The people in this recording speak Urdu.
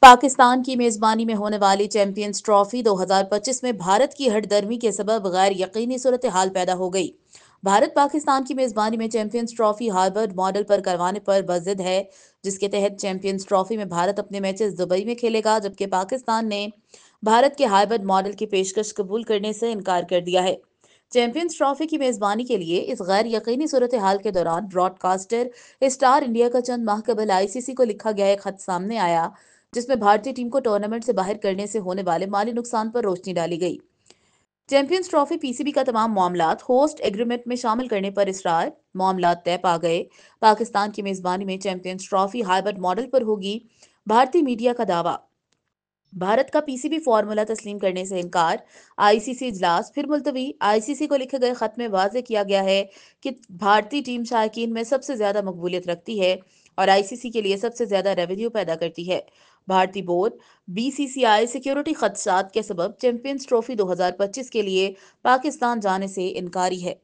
پاکستان کی میزبانی میں ہونے والی چیمپئنز ٹرافی 2025 میں بھارت کی ہٹ درمی کے سبب غیر یقینی صورتحال پیدا ہو گئی۔ بھارت پاکستان کی میزبانی میں چیمپئنز ٹرافی ہارورڈ ماڈل پر کروانے پر بضد ہے، جس کے تحت چیمپئنز ٹرافی میں بھارت اپنے میچز دبئی میں کھیلے گا، جبکہ پاکستان نے بھارت کے ہارورڈ ماڈل کی پیشکش قبول کرنے سے انکار کر دیا ہے۔ چیمپئنز ٹرافی کی میزبانی کے لیے اس غیر یقینی صورتحال کے دوران براڈ کاسٹر اسٹار انڈیا کا چند ماہ قبل آئی سی سی کو لکھا گیا ایک خط سامنے آیا، جس میں بھارتی ٹیم کو ٹورنامنٹ سے باہر کرنے سے ہونے والے مالی نقصان پر روشنی ڈالی گئی۔ چیمپئنز ٹرافی پی سی بی کا تمام معاملات ہوسٹ ایگریمنٹ میں شامل کرنے پر اصرار، معاملات طے پا گئے۔ پاکستان کی میزبانی میں چیمپئنز ٹرافی ہائبرڈ ماڈل پر ہوگی، بھارتی میڈیا کا دعویٰ۔ بھارت کا پی سی بی فارمولا تسلیم کرنے سے انکار، آئی سی سی اجلاس پھر ملتوی۔ آئی سی سی کو لکھے گئے خط میں واضح کیا گیا ہے کہ بھارتی ٹیم شائقین میں سب سے زیادہ مقبولیت رکھتی ہے اور آئی سی سی کے لیے سب سے زیادہ ریونیو پیدا کرتی ہے۔ بھارتی بورڈ بی سی سی آئی سیکیورٹی خدشات کے سبب چیمپئنز ٹرافی 2025 کے لیے پاکستان جانے سے انکاری ہے۔